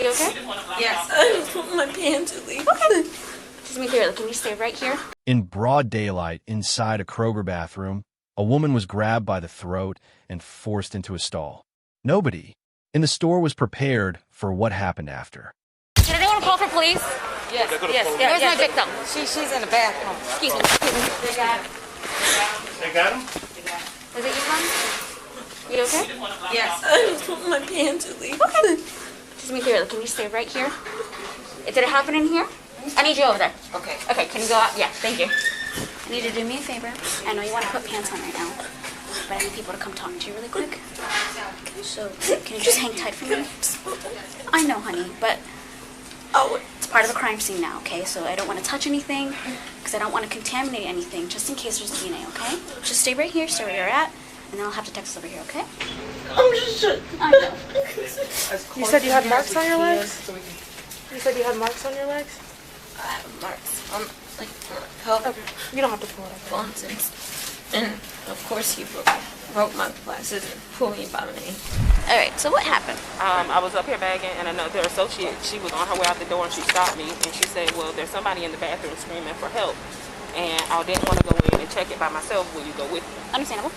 You okay? Yes. I just want my pants to leave. Okay. Just be clear. Can you stay right here? In broad daylight, inside a Kroger bathroom, a woman was grabbed by the throat and forced into a stall. Nobody in the store was prepared for what happened after. Did anyone call for police? Yes. Where's my victim? She's in the bathroom. Excuse me. They got him. They got him? Is it you, Mom? You okay? Yes. I just want my pants to leave. Okay. Just be clear. Can you stay right here? Did it happen in here? I need you over there. Okay. Okay, can you go out? Yeah, thank you. I need you to do me a favor. I know you want to put pants on right now, but I need people to come talk to you really quick. So, can you just hang tight for me? I know, honey, but it's part of the crime scene now, okay? So I don't want to touch anything, because I don't want to contaminate anything, just in case there's DNA, okay? Just stay right here, stay where you're at, and then I'll have to text over here, okay? I'm just... I know. You said you had marks on your legs? You said you had marks on your legs? I have marks on, like, help. Okay. You don't have to pull it up. Nonsense. And, of course, he broke my glasses and pulled me by the name. All right, so what happened? I was up here bagging, and another associate, she was on her way out the door, and she stopped me, and she said, well, there's somebody in the bathroom screaming for help, and I didn't want to go in and check it by myself. Will you go with me? Understandable.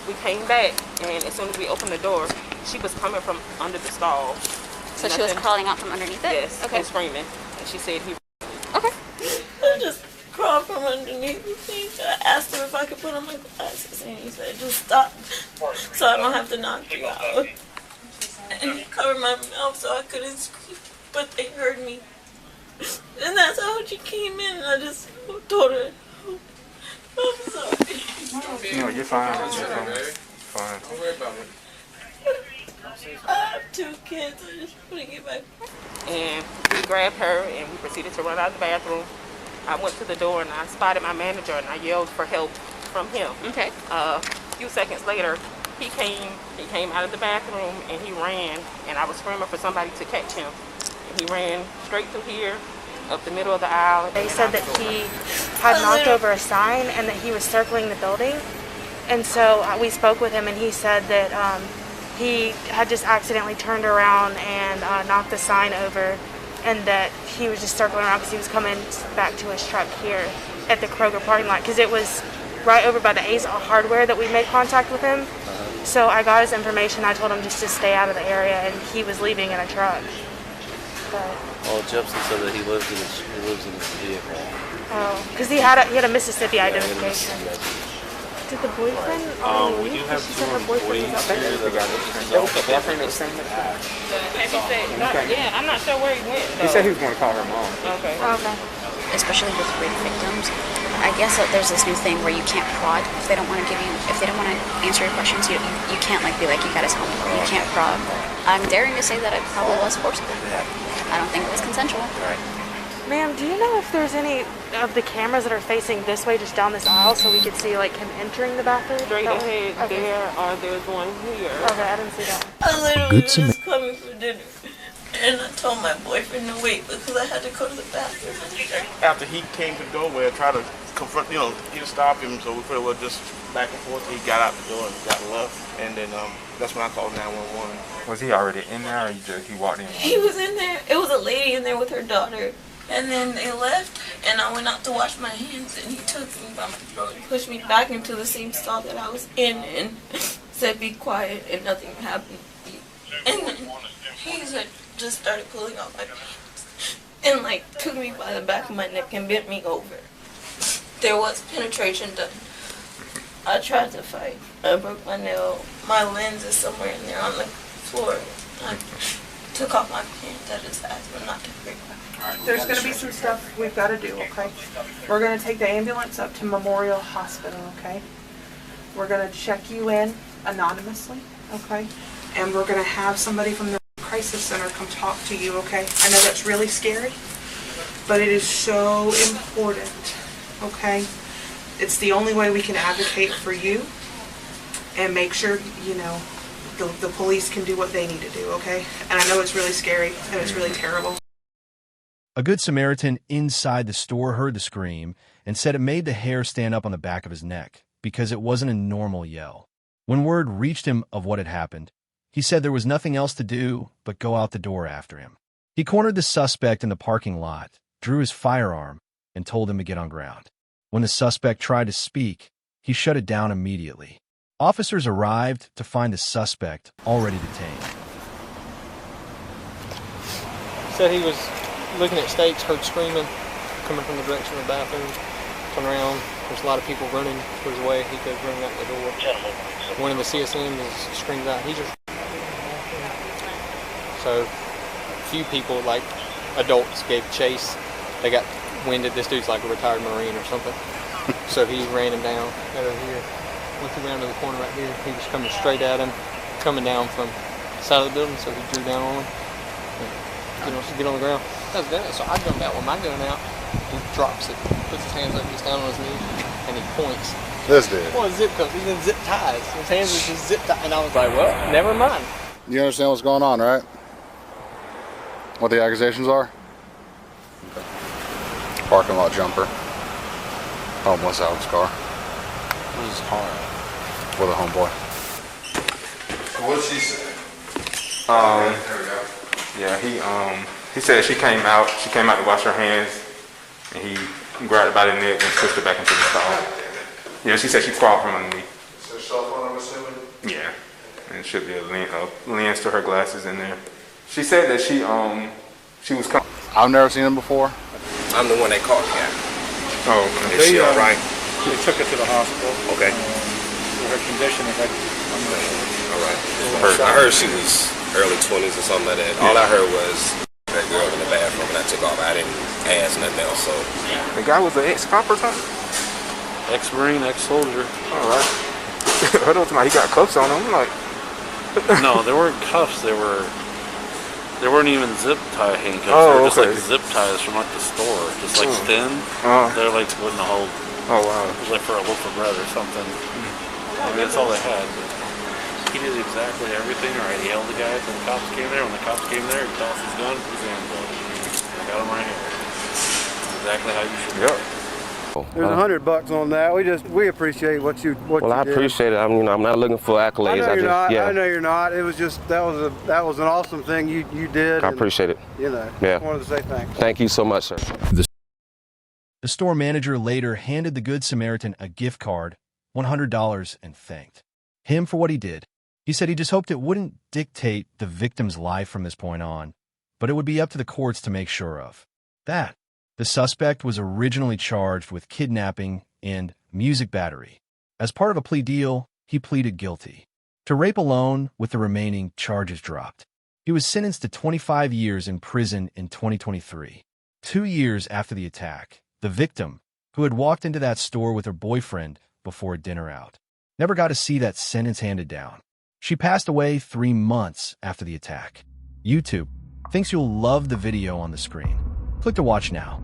We came back, and as soon as we opened the door, she was coming from under the stall. So she was crawling out from underneath it? Yes, Okay. and screaming, and she said he... Okay. I just crawled from underneath the thing. I asked him if I could put on my glasses, and he said, just stop, so I don't have to knock you out. And he covered my mouth so I couldn't scream, but they heard me. And that's how she came in, and I just told her, I'm sorry. No, you're fine. Fine. Don't worry about it. I have 2 kids, I just want to get back. And we grabbed her, and we proceeded to run out of the bathroom. I went to the door, and I spotted my manager, and I yelled for help from him. Okay. A few seconds later, he came out of the bathroom, and he ran, and I was screaming for somebody to catch him. And he ran straight through here, up the middle of the aisle. They said that he had knocked over a sign and that he was circling the building. And so we spoke with him, and he said that he had just accidentally turned around and knocked the sign over, and that he was just circling around because he was coming back to his truck here at the Kroger parking lot, because it was right over by the Ace Hardware that we made contact with him. So I got his information. I told him just to stay out of the area, and he was leaving in a truck. But, Well, Jepson said that he lives in his vehicle. because he had a Mississippi identification. Did the boyfriend? We do have two employees here that got The boyfriend was saying that? He said, yeah, I'm not sure where he went, though. He said he was going to call her mom. Okay. Okay. Especially with rape victims, I guess that there's this new thing where you can't prod if they don't want to if they don't want to answer your questions. You can't be like, you gotta tell me. You can't prod. I'm daring to say that it probably was forcible. I don't think it was consensual. Ma'am, do you know if there's any of the cameras that are facing this way, just down this aisle, so we could see him entering the bathroom? Straight Oh, ahead okay. there, or there's one here. Okay, I didn't see that. I literally was just coming for dinner. And I told my boyfriend to wait because I had to go to the bathroom. After he came to the doorway and tried to confront, he didn't stop him, so we pretty well just back and forth. He got out the door and got left, and then that's when I called 911. Was he already in there, or he walked in? He was in there. It was a lady in there with her daughter. And then they left, and I went out to wash my hands, and he took me by my throat and pushed me back into the same stall that I was in and said, be quiet, and nothing happened. And then he just started pulling out my pants and took me by the back of my neck and bent me over. There was penetration done. I tried to fight. I broke my nail. My lens is somewhere in there on the floor. I took off my pants. I just asked him not to break my pants. There's going to be some stuff we've got to do, okay? We're going to take the ambulance up to Memorial Hospital, okay? We're going to check you in anonymously, okay? And we're going to have somebody from the crisis center come talk to you, okay? I know that's really scary, but it is so important, okay? It's the only way we can advocate for you and make sure, the police can do what they need to do, okay? And I know it's really scary and it's really terrible. A good Samaritan inside the store heard the scream and said it made the hair stand up on the back of his neck because it wasn't a normal yell. When word reached him of what had happened, He said there was nothing else to do but go out the door after him. He cornered the suspect in the parking lot, drew his firearm, and told him to get on ground. When the suspect tried to speak, he shut it down immediately. Officers arrived to find the suspect already detained. Said he was looking at stakes, heard screaming, coming from the direction of the bathroom. Turned around, there's a lot of people running towards the way. He goes running out the door. One of the CSMs screams out, "He's just..." So, a few people, like adults, gave chase. They got winded. This dude's like a retired Marine or something. So he ran him down over here. Once he ran to the corner right here, he was coming straight at him, coming down from the side of the building, so he drew down on him. Get on the ground. That was that. So I jumped out with my gun out. He drops it, puts his hands up, he's down on his knee, and he points. This dude. Well, zip codes. He's in zip ties. His hands are just zip tied. And I was like, well, never mind. You understand what's going on, right? What the accusations are? Okay. Parking lot jumper. Homeless out of his car. Where's his car at? With a homeboy. What did she say? There we go. Yeah, he said she came out to wash her hands, and he grabbed her by the neck and pushed her back into the stall. Yeah, she said she crawled from underneath. Is there cell phone, I'm assuming? Yeah, and it should be a lens to her glasses in there. She said that she was coming. I've never seen him before. I'm the one they caught me at. Oh, okay. Is she all right? They took her to the hospital. Okay. Her condition affected. All right. I heard she was early 20s or something like that. All I heard was that girl in the bathroom, and I took off. I didn't ask nothing else. So the guy was an ex-cop or something? Ex-Marine, ex-soldier. All right. I don't know, he got cuffs on him. I'm like, no, they weren't cuffs. They weren't even zip tie handcuffs. Oh, they were just okay. like zip ties from like the store, just like thin. They're like wouldn't hold. Oh wow. It was like for a loaf of bread or something. Maybe that's all they had. But he did exactly everything right. He held the guy until the cops came there. When the cops came there, he tossed his gun, put his hands up. I got him right here. Exactly how you should. Yep. There's $100 on that. We appreciate what you did. I appreciate it. I'm not looking for accolades. I know you're not. Yeah. I know you're not. It was just that was an awesome thing you did. I appreciate it. You know. Yeah. I wanted to say thanks. Thank you so much, sir. The store manager later handed the Good Samaritan a gift card, $100, and thanked him for what he did. He said he just hoped it wouldn't dictate the victim's life from this point on, but it would be up to the courts to make sure of that. The suspect was originally charged with kidnapping and music battery. As part of a plea deal, he pleaded guilty to rape alone, with the remaining charges dropped. He was sentenced to 25 years in prison in 2023. 2 years after the attack, the victim, who had walked into that store with her boyfriend before a dinner out, never got to see that sentence handed down. She passed away 3 months after the attack. YouTube thinks you'll love the video on the screen. Click to watch now.